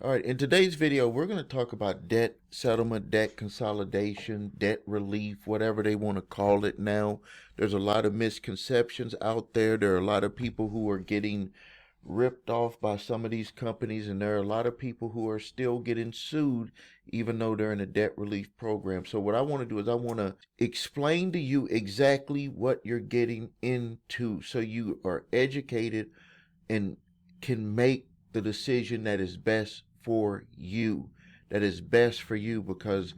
All right, in today's video, we're going to talk about debt settlement, debt consolidation, debt relief, whatever they want to call it now. There's a lot of misconceptions out there. There are a lot of people who are getting ripped off by some of these companies, and there are a lot of people who are still getting sued even though they're in a debt relief program. So what I want to do is I want to explain to you exactly what you're getting into so you are educated and can make the decision that is best for you, that is best for you. Because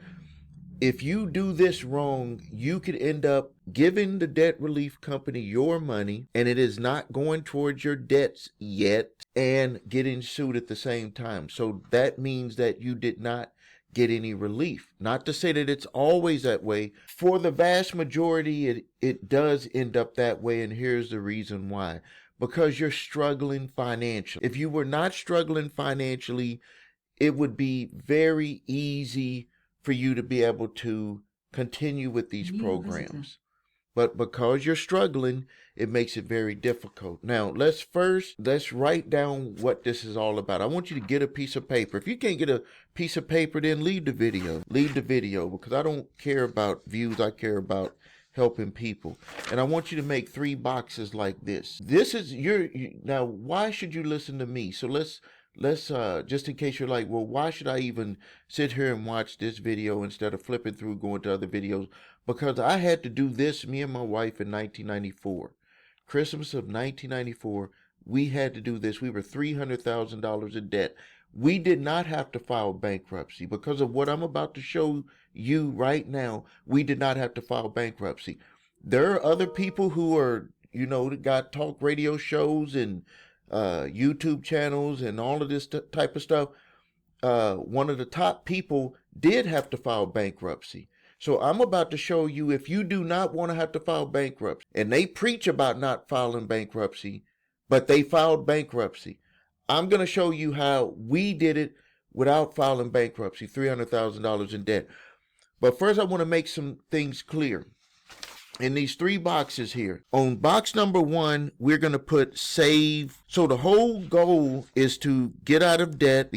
if you do this wrong, you could end up giving the debt relief company your money and it is not going towards your debts yet and getting sued at the same time. So that means that you did not get any relief. Not to say that it's always that way. For the vast majority, it does end up that way. And here's the reason why. Because you're struggling financially. If you were not struggling financially, it would be very easy for you to be able to continue with these programs. But because you're struggling, it makes it very difficult. Now, let's write down what this is all about. I want you to get a piece of paper. If you can't get a piece of paper, then leave the video. Leave the video, because I don't care about views. I care about helping people. And I want you to make 3 boxes like this. This is now, why should you listen to me? So let's just in case you're like, well, why should I even sit here and watch this video instead of flipping through going to other videos? Because I had to do this, me and my wife, in 1994. Christmas of 1994, we had to do this. We were $300,000 in debt. We did not have to file bankruptcy because of what I'm about to show you right now. We did not have to file bankruptcy. There are other people who are, that got talk radio shows and YouTube channels and all of this type of stuff. One of the top people did have to file bankruptcy. So I'm about to show you, if you do not want to have to file bankruptcy, and they preach about not filing bankruptcy, but they filed bankruptcy. I'm going to show you how we did it without filing bankruptcy, $300,000 in debt. But first, I want to make some things clear. In these 3 boxes here, on box number 1, we're going to put save. So the whole goal is to get out of debt,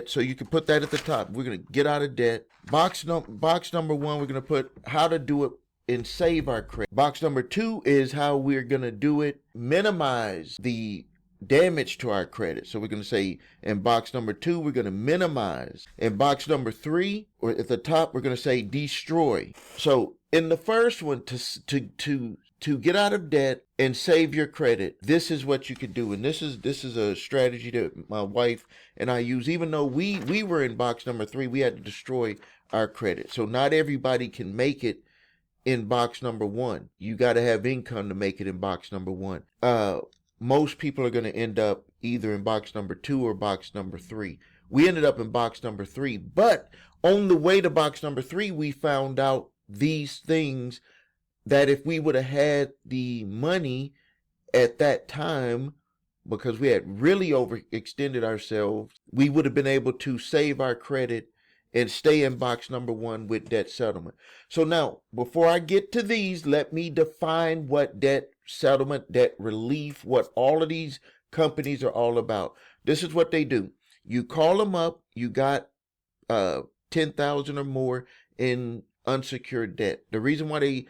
so you can put that at the top. We're going to get out of debt. Box number 1, we're going to put how to do it and save our credit. Box number 2 is how we're going to do it, minimize the damage to our credit. So we're going to say in box number 2, we're going to minimize. In box number 3, or at the top, we're going to say destroy. So in the first one, to get out of debt and save your credit, this is what you could do. And this is a strategy that my wife and I use. Even though we were in box number 3, we had to destroy our credit. So not everybody can make it in box number 1. You got to have income to make it in box number 1. Most people are going to end up either in box number 2 or box number 3. We ended up in box number 3, but on the way to box number 3, we found out these things that if we would have had the money at that time, because we had really overextended ourselves, we would have been able to save our credit and stay in box number 1 with debt settlement. So now, before I get to these, let me define what debt settlement, debt relief, what all of these companies are all about. This is what they do. You call them up, you got 10,000 or more in unsecured debt. The reason why they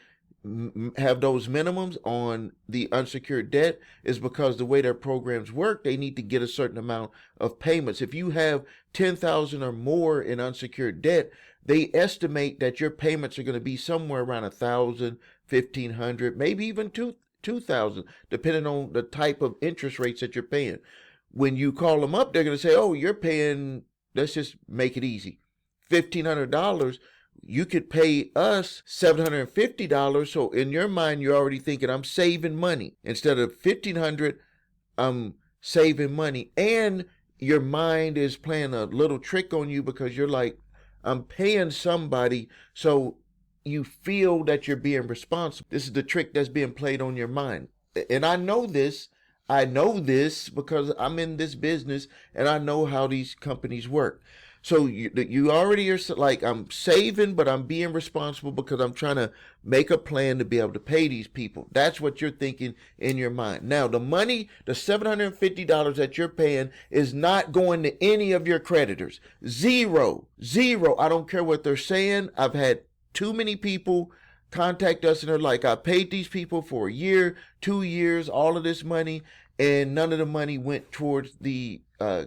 have those minimums on the unsecured debt is because the way their programs work, they need to get a certain amount of payments. If you have 10,000 or more in unsecured debt, they estimate that your payments are going to be somewhere around 1,000, 1,500, maybe even 2,000, depending on the type of interest rates that you're paying. When you call them up, they're going to say, oh, you're paying, let's just make it easy, $1,500. You could pay us $750. So in your mind, you're already thinking, I'm saving money. Instead of $1,500, I'm saving money. And your mind is playing a little trick on you because you're like, I'm paying somebody, so you feel that you're being responsible. This is the trick that's being played on your mind. And I know this. I know this because I'm in this business and I know how these companies work. So you already are like, I'm saving, but I'm being responsible because I'm trying to make a plan to be able to pay these people. That's what you're thinking in your mind. Now, the money, the $750 that you're paying is not going to any of your creditors. Zero. Zero. I don't care what they're saying. I've had too many people contact us and they're like, I paid these people for a year, 2 years, all of this money, and none of the money went towards the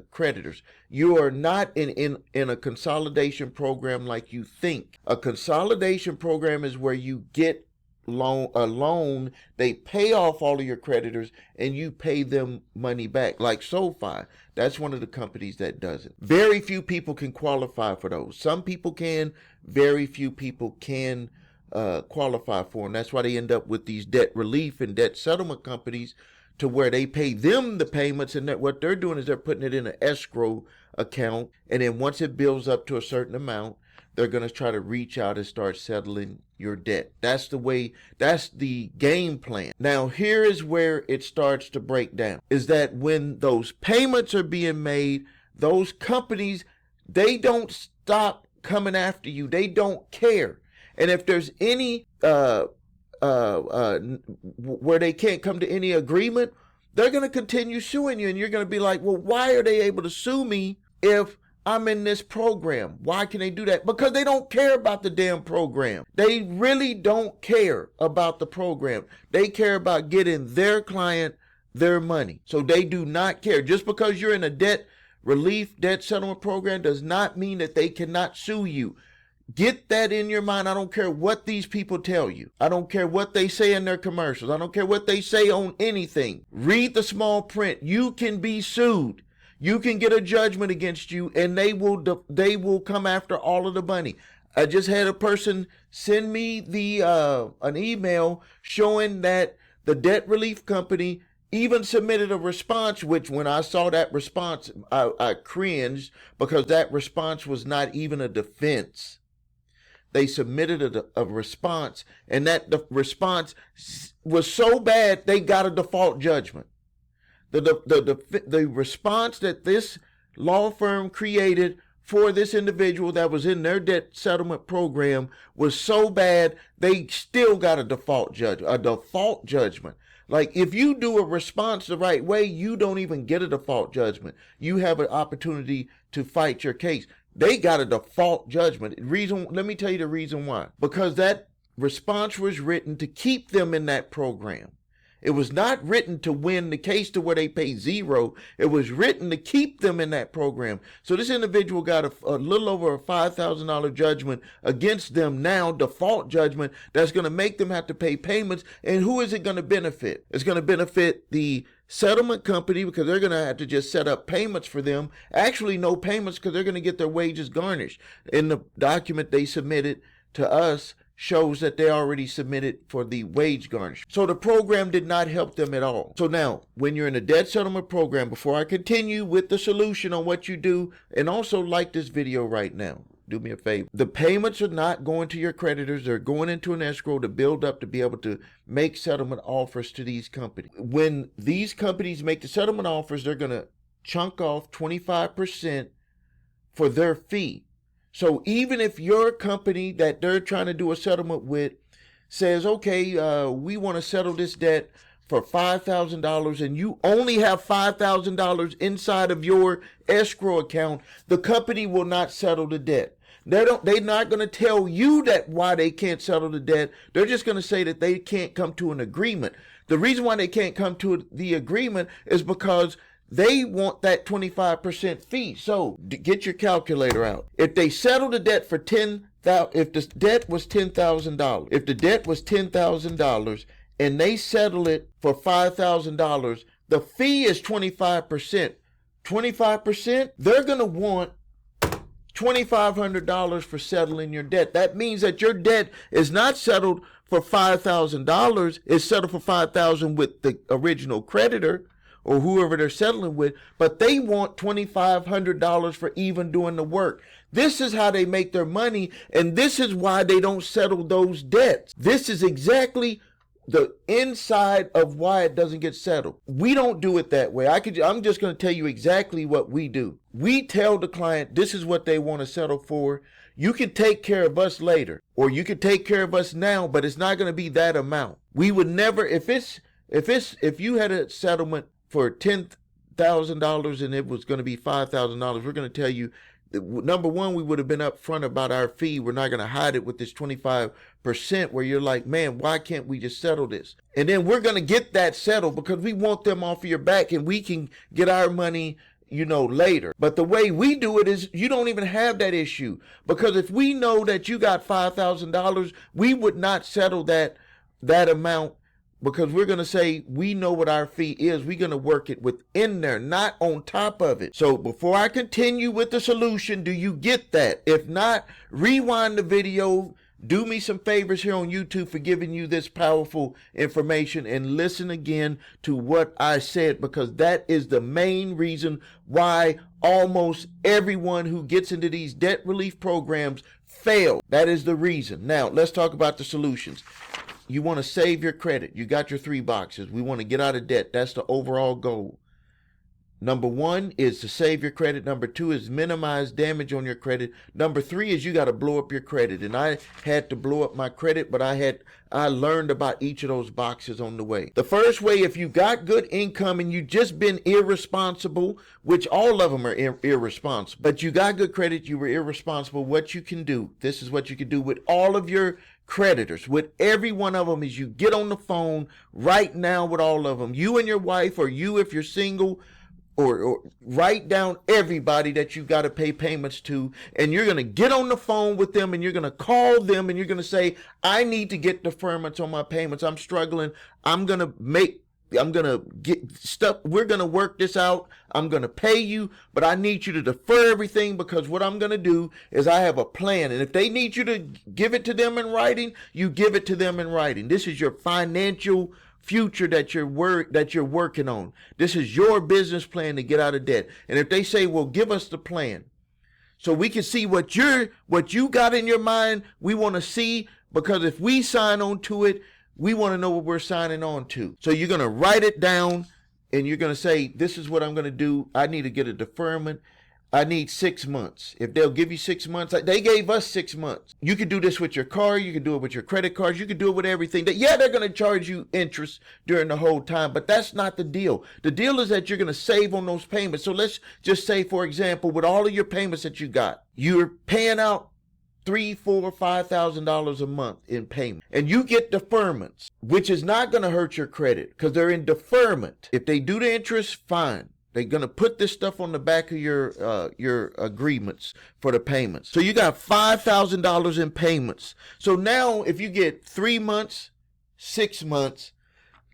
creditors. You are not in a consolidation program like you think. A consolidation program is where you get a loan, they pay off all of your creditors, and you pay them money back. Like SoFi, that's one of the companies that does it. Very few people can qualify for those. Some people can, very few people can qualify for them. That's why they end up with these debt relief and debt settlement companies, to where they pay them the payments, and that what they're doing is they're putting it in an escrow account, and then once it builds up to a certain amount, they're going to try to reach out and start settling your debt. That's the way, that's the game plan. Now, here is where it starts to break down, is that when those payments are being made, those companies, they don't stop coming after you. They don't care. And if there's any where they can't come to any agreement, they're going to continue suing you, and you're going to be like, well, why are they able to sue me if I'm in this program? Why can they do that? Because they don't care about the damn program. They really don't care about the program. They care about getting their client their money. So they do not care. Just because you're in a debt relief, debt settlement program does not mean that they cannot sue you. Get that in your mind. I don't care what these people tell you. I don't care what they say in their commercials. I don't care what they say on anything. Read the small print. You can be sued. You can get a judgment against you, and they will come after all of the money. I just had a person send me an email showing that the debt relief company even submitted a response, which when I saw that response, I cringed, because that response was not even a defense. They submitted a response, and the response was so bad they got a default judgment. The response that this law firm created for this individual that was in their debt settlement program was so bad they still got a default judgment. Like, if you do a response the right way, you don't even get a default judgment. You have an opportunity to fight your case. They got a default judgment. Let me tell you the reason why. Because that response was written to keep them in that program. It was not written to win the case to where they pay zero. It was written to keep them in that program. So this individual got a little over a $5,000 judgment against them now, default judgment, that's going to make them have to pay payments. And who is it going to benefit? It's going to benefit the settlement company, because they're going to have to just set up payments for them. Actually, no payments, because they're going to get their wages garnished. In the document they submitted to us shows that they already submitted for the wage garnish. So the program did not help them at all. So now, when you're in a debt settlement program, before I continue with the solution on what you do, and also like this video right now, do me a favor. The payments are not going to your creditors. They're going into an escrow to build up to be able to make settlement offers to these companies. When these companies make the settlement offers, they're going to chunk off 25% for their fee. So even if your company that they're trying to do a settlement with says, okay, we want to settle this debt for $5,000, and you only have $5,000 inside of your escrow account, the company will not settle the debt. They're not going to tell you that why they can't settle the debt. They're just going to say that they can't come to an agreement. The reason why they can't come to the agreement is because they want that 25% fee. So get your calculator out. If they settle the debt for if the debt was $10,000, and they settle it for $5,000, the fee is 25%. 25%, they're going to want $2,500 for settling your debt. That means that your debt is not settled for $5,000. It's settled for $5,000 with the original creditor or whoever they're settling with, but they want $2,500 for even doing the work. This is how they make their money, and this is why they don't settle those debts. This is exactly the inside of why it doesn't get settled. We don't do it that way. I'm just going to tell you exactly what we do. We tell the client this is what they want to settle for. You can take care of us later, or you can take care of us now, but it's not going to be that amount. We would never, if you had a settlement for $10,000 and it was going to be $5,000, we're going to tell you, number one, we would have been upfront about our fee. We're not going to hide it with this 25% where you're like, man, why can't we just settle this? And then we're going to get that settled because we want them off of your back and we can get our money, later. But the way we do it is you don't even have that issue, because if we know that you got $5,000, we would not settle that amount, because we're going to say we know what our fee is. We're going to work it within there, not on top of it. So before I continue with the solution, do you get that? If not, rewind the video. Do me some favors here on YouTube for giving you this powerful information, and listen again to what I said, because that is the main reason why almost everyone who gets into these debt relief programs fail. That is the reason. Now, let's talk about the solutions. You want to save your credit. You got your 3 boxes. We want to get out of debt. That's the overall goal. Number 1 is to save your credit. Number 2 is minimize damage on your credit. Number 3 is you got to blow up your credit. And I had to blow up my credit, but I learned about each of those boxes on the way. The first way, if you got good income and you just been irresponsible, which all of them are irresponsible, but you got good credit, you were irresponsible, what you can do, this is what you can do with all of your creditors, with every one of them, is you get on the phone right now with all of them. You and your wife, or you if you're single, or write down everybody that you got to pay payments to, and you're going to get on the phone with them, and you're going to call them, and you're going to say, I need to get deferments on my payments. I'm struggling. I'm going to get stuff. We're going to work this out. I'm going to pay you, but I need you to defer everything, because what I'm going to do is I have a plan. And if they need you to give it to them in writing, you give it to them in writing. This is your financial future that you're working on. This is your business plan to get out of debt. And if they say, well, give us the plan so we can see what you got in your mind, we want to see, because if we sign on to it, we want to know what we're signing on to. So you're going to write it down, and you're going to say, this is what I'm going to do. I need to get a deferment. I need 6 months. If they'll give you 6 months, they gave us 6 months. You can do this with your car. You can do it with your credit cards. You can do it with everything. Yeah, they're going to charge you interest during the whole time, but that's not the deal. The deal is that you're going to save on those payments. So let's just say, for example, with all of your payments that you got, you're paying out $3,000, $4,000, $5,000 a month in payment, and you get deferments, which is not going to hurt your credit because they're in deferment. If they do the interest, fine. They're going to put this stuff on the back of your agreements for the payments. So you got $5,000 in payments. So now if you get 3 months, 6 months,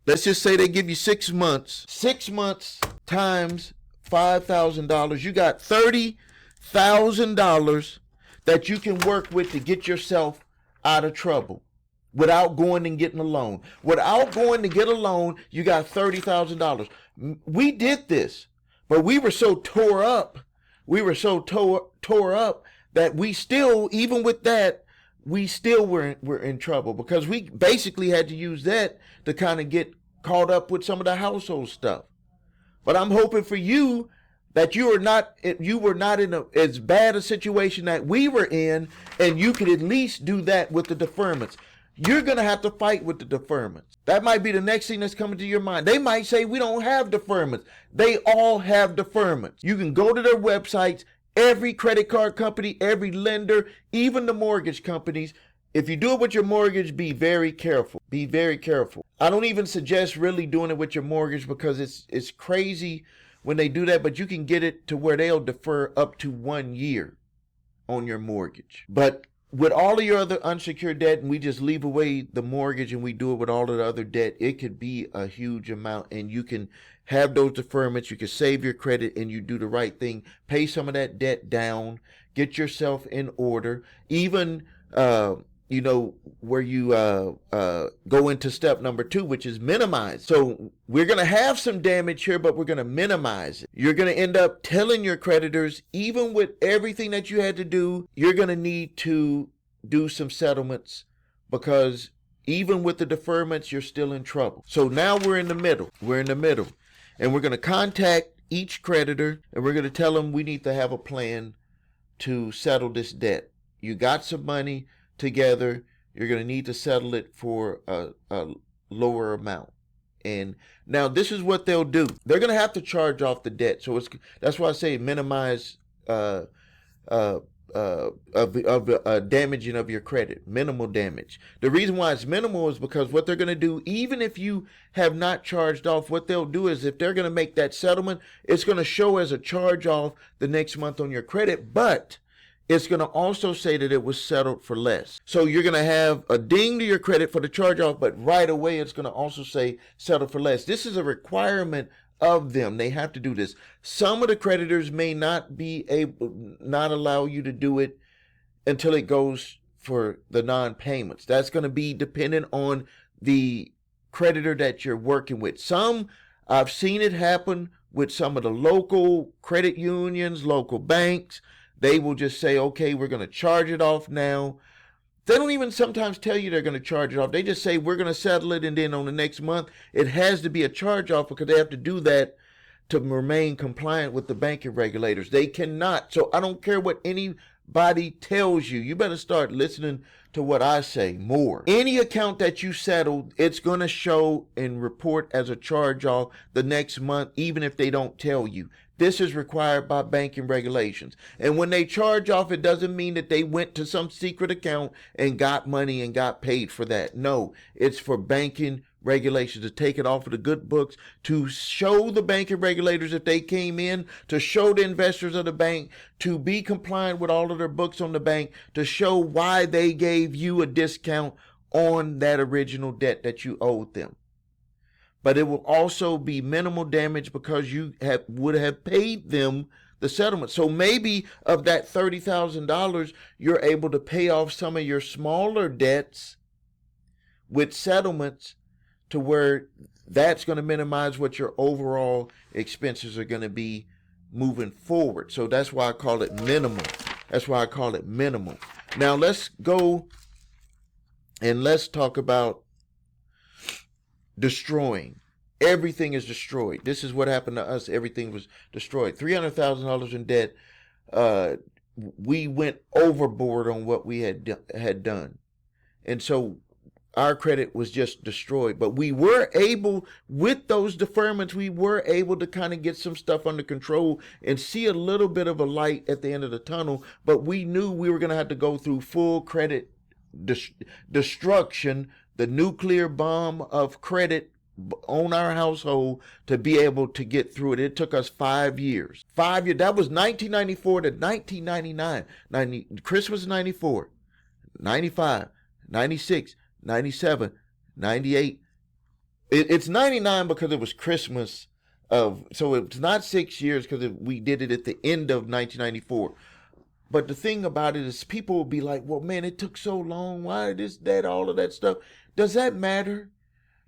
let's just say they give you 6 months. 6 months times $5,000, you got $30,000 that you can work with to get yourself out of trouble without going and getting a loan. Without going to get a loan, you got $30,000. We did this, but we were so tore up. We were so tore up that we still, even with that, we still were in trouble, because we basically had to use that to kind of get caught up with some of the household stuff. But I'm hoping for you that you were not in as bad a situation that we were in, and you could at least do that with the deferments. You're going to have to fight with the deferments. That might be the next thing that's coming to your mind. They might say, we don't have deferments. They all have deferments. You can go to their websites, every credit card company, every lender, even the mortgage companies. If you do it with your mortgage, be very careful. Be very careful. I don't even suggest really doing it with your mortgage, because it's crazy when they do that, but you can get it to where they'll defer up to 1 year on your mortgage. But with all of your other unsecured debt, and we just leave away the mortgage and we do it with all of the other debt, it could be a huge amount, and you can have those deferments. You can save your credit, and you do the right thing. Pay some of that debt down. Get yourself in order. Even, where you go into step number 2, which is minimize. So we're going to have some damage here, but we're going to minimize it. You're going to end up telling your creditors, even with everything that you had to do, you're going to need to do some settlements, because Even with the deferments, you're still in trouble. So now we're in the middle. We're in the middle. And we're going to contact each creditor and we're going to tell them we need to have a plan to settle this debt. You got some money together. You're going to need to settle it for a lower amount. And now this is what they'll do. They're going to have to charge off the debt. So that's why I say minimize damaging of your credit, minimal damage. The reason why it's minimal is because what they're going to do, even if you have not charged off, what they'll do is if they're going to make that settlement, it's going to show as a charge off the next month on your credit, but it's going to also say that it was settled for less. So you're going to have a ding to your credit for the charge off, but right away it's going to also say settled for less. This is a requirement of them. They have to do this. Some of the creditors may not allow you to do it until it goes for the non-payments. That's going to be dependent on the creditor that you're working with. I've seen it happen with some of the local credit unions, local banks. They will just say, okay, we're going to charge it off now. They don't even sometimes tell you they're going to charge it off. They just say, we're going to settle it, and then on the next month, it has to be a charge off because they have to do that to remain compliant with the banking regulators. They cannot. So I don't care what anybody tells you. You better start listening to what I say more. Any account that you settled, it's going to show and report as a charge off the next month, even if they don't tell you. This is required by banking regulations. And when they charge off, it doesn't mean that they went to some secret account and got money and got paid for that. No, it's for banking regulations to take it off of the good books, to show the banking regulators if they came in, to show the investors of the bank, to be compliant with all of their books on the bank, to show why they gave you a discount on that original debt that you owed them. But it will also be minimal damage because you would have paid them the settlement. So maybe of that $30,000, you're able to pay off some of your smaller debts with settlements to where that's going to minimize what your overall expenses are going to be moving forward. So that's why I call it minimal. That's why I call it minimal. Now let's go and let's talk about destroying. Everything is destroyed. This is what happened to us. Everything was destroyed. $300,000 in debt. We went overboard on what we had done. And so our credit was just destroyed. But we were able, with those deferments, we were able to kind of get some stuff under control and see a little bit of a light at the end of the tunnel. But we knew we were going to have to go through full credit destruction, the nuclear bomb of credit on our household to be able to get through it. It took us 5 years. 5 years. That was 1994 to 1999. Christmas 94, 95, 96, 97, 98. It's 99 because it was Christmas so it's not 6 years because we did it at the end of 1994. But the thing about it is people will be like, well, man, it took so long. Why this, that, all of that stuff? Does that matter?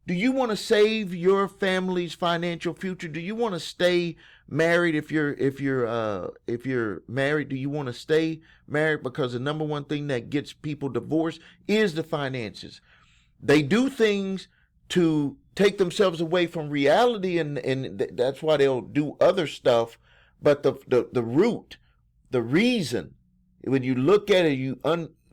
Do you want to save your family's financial future? Do you want to stay married if you're married? Do you want to stay married? Because the number one thing that gets people divorced is the finances. They do things to take themselves away from reality, and that's why they'll do other stuff. But the root, the reason, when you look at it,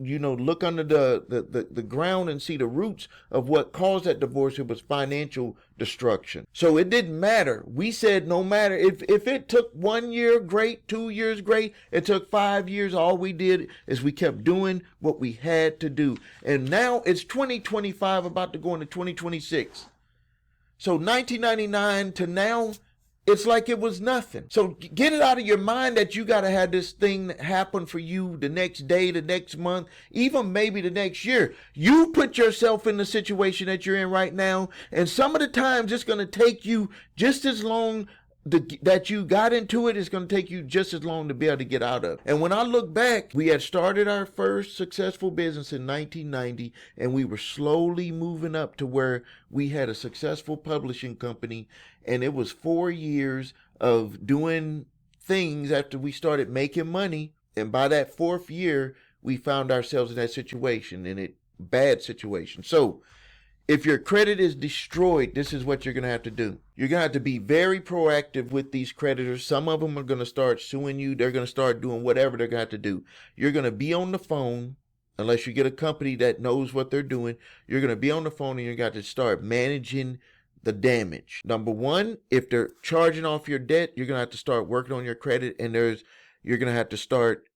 look under the ground and see the roots of what caused that divorce. It was financial destruction. So it didn't matter. We said no matter if it took 1 year, great, 2 years, great. It took 5 years. All we did is we kept doing what we had to do. And now it's 2025, about to go into 2026. So 1999 to now, it's like it was nothing. So get it out of your mind that you got to have this thing happen for you the next day, the next month, even maybe the next year. You put yourself in the situation that you're in right now, and some of the times it's going to take you just as long that you got into it. It's going to take you just as long to be able to get out of. And when I look back, we had started our first successful business in 1990, and we were slowly moving up to where we had a successful publishing company. And it was 4 years of doing things after we started making money. And by that fourth year, we found ourselves in that situation, and it bad situation. So if your credit is destroyed, this is what you're going to have to do. You're going to have to be very proactive with these creditors. Some of them are going to start suing you. They're going to start doing whatever they're going to have to do. You're going to be on the phone, unless you get a company that knows what they're doing. You're going to be on the phone and you're going to have to start managing the damage. Number one, if they're charging off your debt, you're going to have to start working on your credit, and you're going to have to start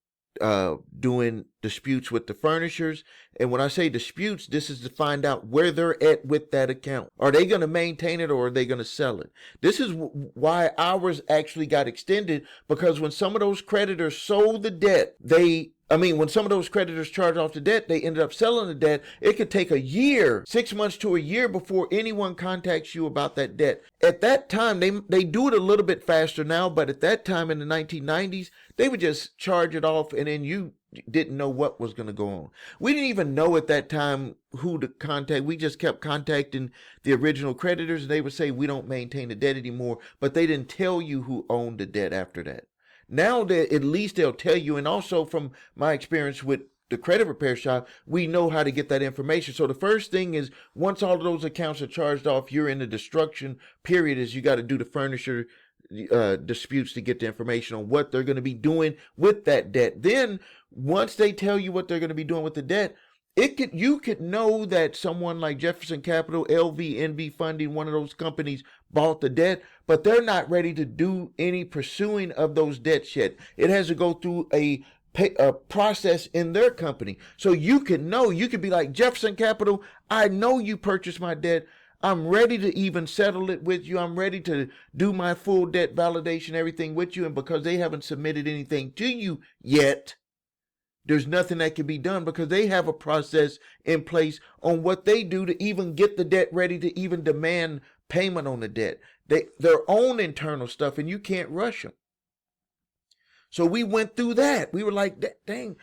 doing disputes with the furnishers. And when I say disputes, this is to find out where they're at with that account. Are they going to maintain it, or are they going to sell it? This is why ours actually got extended, because when some of those creditors sold the debt, when some of those creditors charged off the debt, they ended up selling the debt. It could take a year, 6 months to a year before anyone contacts you about that debt. At that time, they do it a little bit faster now, but at that time in the 1990s, they would just charge it off, and then you didn't know what was going to go on. We didn't even know at that time who to contact. We just kept contacting the original creditors, and they would say, we don't maintain the debt anymore, but they didn't tell you who owned the debt after that. Now that at least they'll tell you, and also from my experience with the credit repair shop, we know how to get that information. So the first thing is, once all of those accounts are charged off, you're in the destruction period, is you got to do the furniture disputes to get the information on what they're going to be doing with that debt. Then once they tell you what they're going to be doing with the debt, you could know that someone like Jefferson Capital, LV Funding, one of those companies, bought the debt, but they're not ready to do any pursuing of those debts yet. It has to go through a process in their company. So you could know, you could be like, Jefferson Capital, I know you purchased my debt. I'm ready to even settle it with you. I'm ready to do my full debt validation, everything with you. And because they haven't submitted anything to you yet, there's nothing that can be done, because they have a process in place on what they do to even get the debt ready to even demand payment on the debt. Their own internal stuff, and you can't rush them. So we went through that. We were like, dang.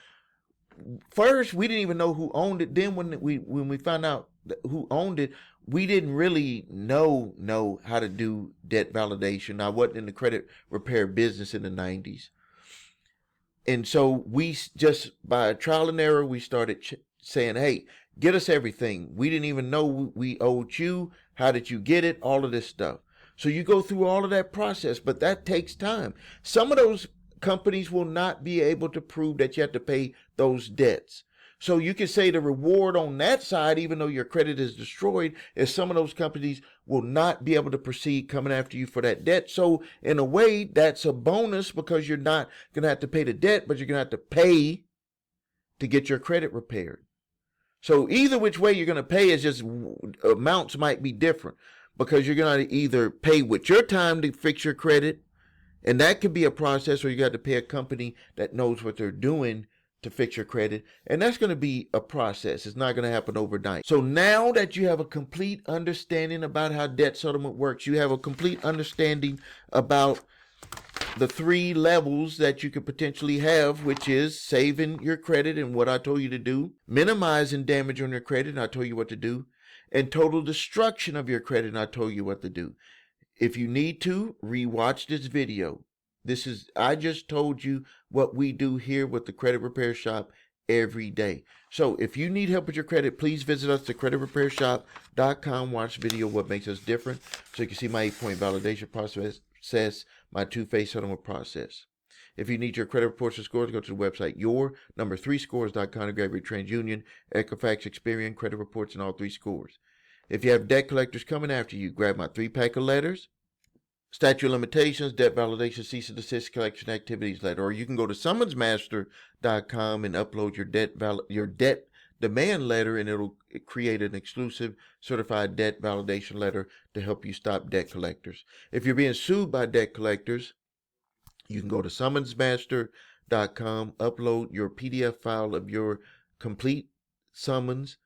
First, we didn't even know who owned it. Then when we found out who owned it, we didn't really know how to do debt validation. I wasn't in the credit repair business in the 90s. And so we just, by trial and error, we started saying, hey, get us everything. We didn't even know we owed you. How did you get it? All of this stuff. So you go through all of that process, but that takes time. Some of those companies will not be able to prove that you have to pay those debts. So you can say the reward on that side, even though your credit is destroyed, is some of those companies will not be able to proceed coming after you for that debt. So in a way, that's a bonus, because you're not going to have to pay the debt, but you're going to have to pay to get your credit repaired. So either which way you're going to pay, is just amounts might be different, because you're going to either pay with your time to fix your credit, and that could be a process, or you got to pay a company that knows what they're doing to fix your credit, and that's going to be a process. It's not going to happen overnight. So now that you have a complete understanding about how debt settlement works, you have a complete understanding about the 3 levels that you could potentially have, which is saving your credit and what I told you to do, minimizing damage on your credit, and I told you what to do, and total destruction of your credit, and I told you what to do. If you need to, rewatch this video. I just told you what we do here with the Credit Repair Shop every day. So if you need help with your credit, please visit us at creditrepairshop.com. Watch the video, What Makes Us Different, so you can see my 8-point validation process, my 2-phase settlement process. If you need your credit reports and scores, go to the website your3scores.com to grab your TransUnion, Equifax, Experian credit reports and all 3 scores. If you have debt collectors coming after you, grab my 3-pack of letters, statute of limitations, debt validation, cease and desist collection activities letter, or you can go to summonsmaster.com and upload your debt demand letter, and it'll create an exclusive certified debt validation letter to help you stop debt collectors. If you're being sued by debt collectors, you can go to summonsmaster.com, upload your PDF file of your complete summons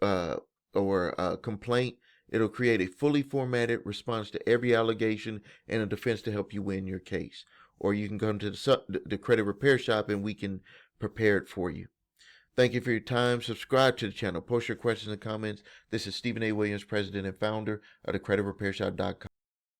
or complaint. It'll create a fully formatted response to every allegation and a defense to help you win your case. Or you can come to the Credit Repair Shop and we can prepare it for you. Thank you for your time. Subscribe to the channel. Post your questions and comments. This is Stephen A. Williams, President and founder of the CreditRepairShop.com.